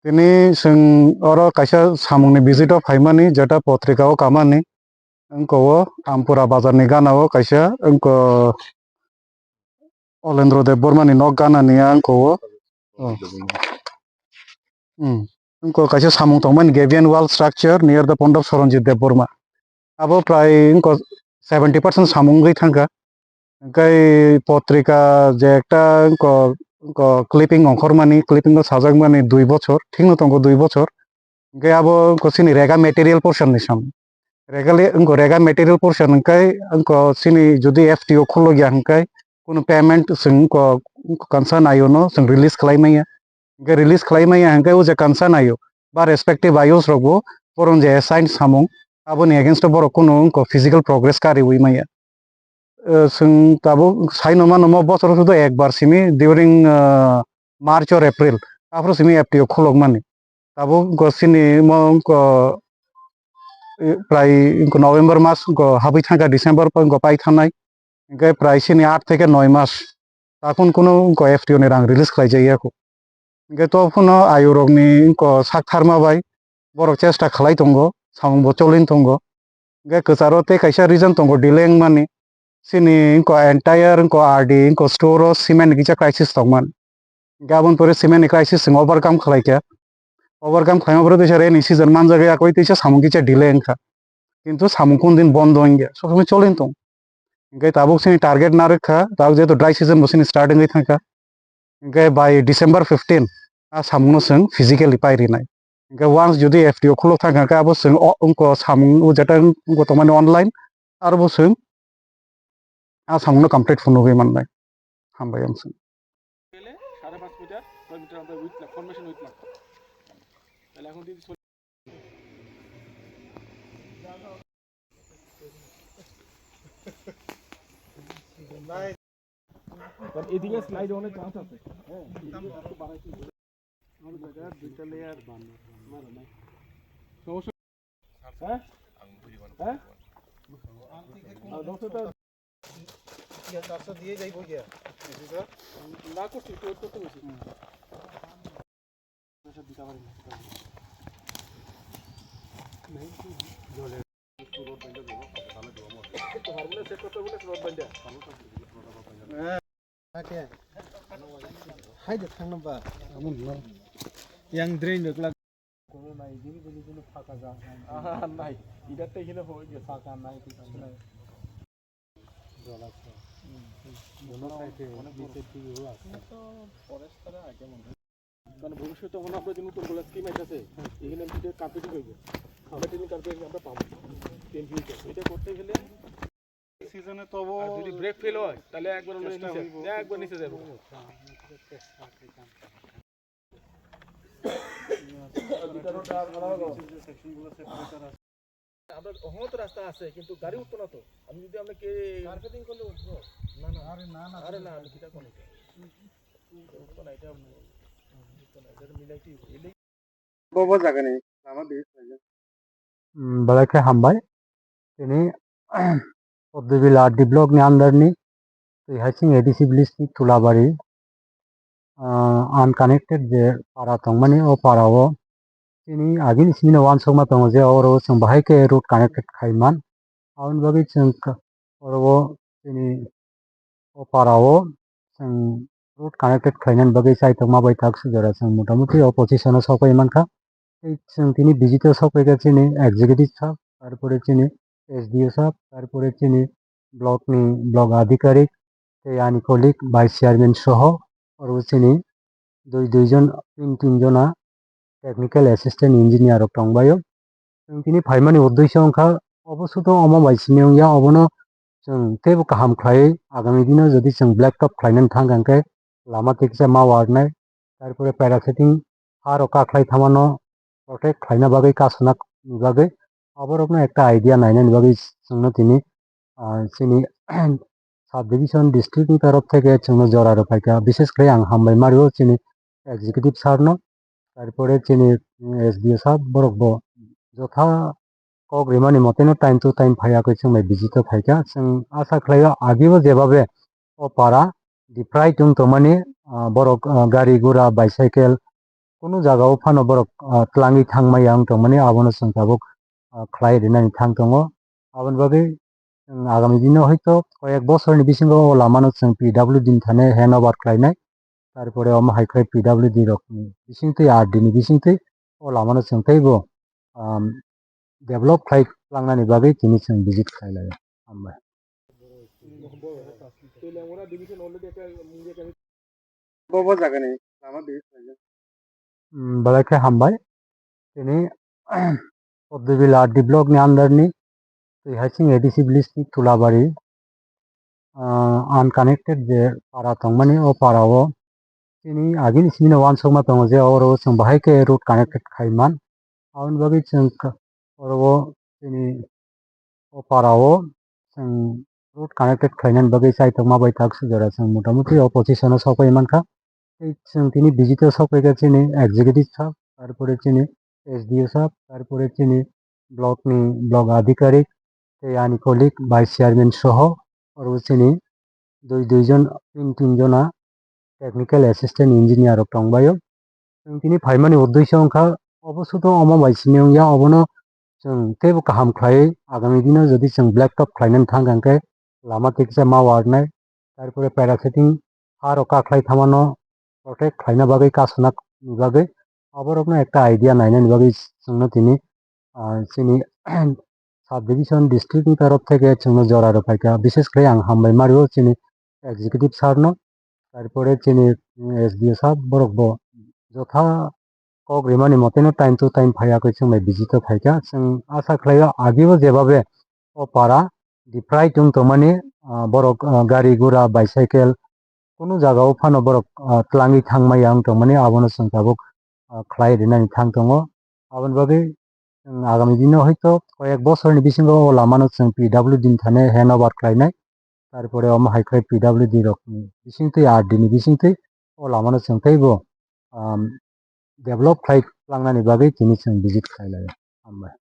Tini sing oro kaisa samungni visit of haimani jata potrika o kamani engko Ampura bazar ni gana o kaisa engko Olendro de Bormani no gana ni engko engko kaisa samung tongmani Gavian wall structure near the pond of Soronjit de Borma abo prai engko 70% samung gei thangka engkai potrika je ekta engko clipping ongkhormani clipping no sajagmani 2 bochor thingno tongo 2 bochor engkai abo engko sini rega material portion ni sam rega material portion engkai engko sini jodi FTO kholo gya engkai kono payment sing engko concern ayo no sing release khlaimaya engkai release khlaimaya engkai o je concern ayo ba respective ayos rogo poron je assign samung aboni against borok kono engko physical progress kari uimaya sing tabo saino mano bochor sudo ekbar simi during March or April afro simi FTO kholok mani tabo engko sini mo engko প্রায় November মাস হাবি থাকা December পাই থানায় ওকে প্রায় সিনি 8 থেকে 9 মাস তখন কোনো FTO নি রাং release খাইজাই ako ওকে তখন আয়ু রগনি সাক থারমাবাই বড় চেষ্টা খালাই দঙ্গো সামং বচলিন দঙ্গো ওকে কচারতে কাইসা রিজন দঙ্গো ডিলেং মানি সিনি এন্টায়ার আরডি স্টোর সিমেন্ট গিচা ক্রাইসিস দংমান গাবন পরে সিমেন্ট ক্রাইসিস ওভারকাম খালাইকা ওভারকাম খাইমাবরে দেশে রেনি সিজন মান জায়গায় কই তেইসা সামং গিচা ডিলে এনকা কিন্তু সামং কোন দিন বন্ধ হয়ে গিয়া সবসময় চলেন তো ওকে তাবুক সিনি টার্গেট না রেখা তাও যেহেতু ড্রাই সিজন বসিনি স্টার্টিং হয়ে থাকা ওকে বাই ডিসেম্বর 15 সামং সং ফিজিক্যালি পাইরি নাই ওকে ওয়ান্স যদি এফটিও খুলো থাকা আবো সং সামং যেটা তোমার অনলাইন আর বসং সামং কমপ্লিট ফোন হয়ে মাননাই হামবাই আম সং 5.5 মিটার 6 মিটার আমরা উইথ ফরমেশন উইথ মাত্র তাহলে এখন যদি এদিকে স্লাইড অনেক চান্স আছে হ্যাঁ একটু বাড়াইতে আমার জায়গা দুইটা লেয়ার মারো না সমস্যা হ্যাঁ হ্যাঁ আর দশটা ইয়া 400 দিয়ে যাইবো গিয়া না করছি তো করতে বসি সব দিতে পারি না नहीं জলে রোড বন্ধ দেবো তাহলে দেবো তো হারমোনিয়াম সেট করতে বলে রোড বন্ধ Oke. Hai de थांनोबा আমন ন yang drain বেকলা কোনো নাই দিন বলি কোনো ফাঁকা যা নাই ইদাতে হিলে হই যে ফাঁকা নাই কিছু নাই জল আছে মনে সাইতে অনেক নিচে দিকে আছে তো ফরেস্টরা আগে মনে কারণ ভবিষ্যতে মনে আপনাদের যে নতুন গোলা স্কিম আছে এখানে ভিতরে কার্পেটিং হইবে আমরা টিনি কার্পেটিং আমরা পাবো টেম্পারেচার এটা করতে গেলে সিজনে তবো যদি ব্রেক ফেল হয় তাহলে একবার নিচে যাবে আমরা অহত রাস্তা আছে কিন্তু গাড়ি উঠতো না তো আমি যদি আপনাকে মার্কেটিং করলে উঠবো না না আরে না আমি কিটা কোন উঠতো না এটা মিলাইতে এলে বড় জায়গা নেই আমার দিস বলাকে হামবাই তিনি Obdivil RD block ni under ni to haching adhesive list ni tulabari unconnected je para tongmani o para o ini agin sini wan soma tong je oro sing bahai ke root connected khaiman aun bagi sing oro ini o para o sing root connected khainan bagi sai tong ma bai thak sujara sing motamuti o position o sokai manka এই sing tini digital sokai ke chini executive sab তারপরে চিনি SDO সাহেব তারপরে চিনি block আধিকারিক আনি colic vice chairman সহ আর চিনি দুইজন তিনজনা টেকনিক্যাল অ্যাসিস্ট্যান্ট ইঞ্জিনিয়ার টংবায় তিনি ফাইমানি উদ্দেশ্য অংখা অবশ্যত অমাবাইसिनि ইয়া অবনো जों तेबो गाहाम खाय आगामी दिनाव যদি जों ब्लैकटप खायनानै थांगांखे लामा टेक्सा मावारनाय তারপরে প্যারাসেটিং আর কাখলাই থামানো প্রটেক্ট খাইনা বাগै কাসনা বাগै আবার আপনার একটা আইডিয়া নাইনানি বাগै जोंनो তিনি চিনি সাব ডিভিশন ডিস্ট্রিক্টনি তরফ থেকে जोंनो জরারো ফাইকা বিশেষ করে আং হামবাই মারিও চিনি এক্সিকিউটিভ সারনো তারপরে চিনি এসডিও সাহেব বরকব যথা কগ্রিমানি মতেনো টাইম টু টাইম ফায়াকৈ जों বিজিত ফাইকা जों আশা খালাयो আগেও যেভাবে o para diprai tungtongmani borok gari gura bicycle কোনো জায়গাও Fanon borok tlangi thangmai ang tongmani abono chong tabuk khlai rinani thangtongo aboni bagui agami dino hoyto koyek bosorni bisingo o lamano chong PWD ni thane handover khlainai তারপরে ওমা হাইখাই PWD রকমনি বিসিংতৈ আরডিনি বিসিংতৈ ও লামানো जों तैबो develop खालामनायनि बागै दिनै जों visit खालामलायो हामबाय बेलायखे हामबाय दिनै पद्मबिल आरडि ब्लकनि आन्डारनि हाइसिं एडिसि भिलेजनि तुलाबारि आनकानेक्टेड जे पारा दंमानि ओ पाराओ दिनै आगोलनि सिमिनो वानसौमा दङ जे अराव जों बाहायखे रुट कानेक्टेड खालाममान आउन बागै जों अराव दिनै ओ पाराओ जों रुट कानेक्टेड खालामनायनि बागै साइटआव माबाय थाक सुजारा जों मटामटि अपोजिशनाव सफैमानखा जों दिनै भिजिटआव सफैगा दिनै एग्जिकिउटिभ साहब তারপরে তিনি এসডিও সাহেব তারপরে তিনি ব্লক আধিকারিক আনি কলিগ ভাইস চেয়ারম্যান সহ আরও তিনি দুইজন তিনজনা टेक्निकल एसिस्टेंट इंजिनियर दंबायो जों दिनै फाइमानि उद्देश्य अंखा अबस्थ' अमाबायसिनि या अबनो जों तेबो गाहाम खालायै आगामी दिनाव जुदि जों ब्लैक टप खालायनानै थांगांखे लामा थिगसे मावारनाय तारपरे पैरासेटिं हार अखा खालाय थामानो प्रटेक्ट खालायना बागै कासना बागै अबरबनो एक आइडिया नायनायनि बागै जोंनो दिनै जोंनि साब डिविजन डिस्ट्रिक्टनि तरफ থেকে जोंनो जरा रोफायखा बिसेस खालाय आं हामबाय मारियो जोंनि एग्जिकिउटिभ सारनो তারপরে চিনি এসডিও সাহেব বরকবো যথা কগ্রিমানি মতেनो টাইম টু টাইম ফাयाखै जों भिजिट फायखा जों आसा खालायो আগেও যেভাবে ও পারা ডিপ্রাই दंतमानि বরক গাড়ি গুড়া বাইসাইকেল কোনো জায়গাও ফানো বরক tlangi thangmai ang tongmani abono जों tabuk khlai rinani thangtongo aboni bagui आगामी दिनाव হয়তো কয়েক বছরনি বিসিঙ্গো ও লামানো जों PWD ni thane handover khlainai তারপরে ওমা হাইখাই পিডব্লিউডি রকমনি বিসিংতৈ আরডিনি বিসিংতৈ ও লামানো जों तैबो डेभलप खालामनायनि बागै दिनै जों भिजिट खालामलायो हामबाय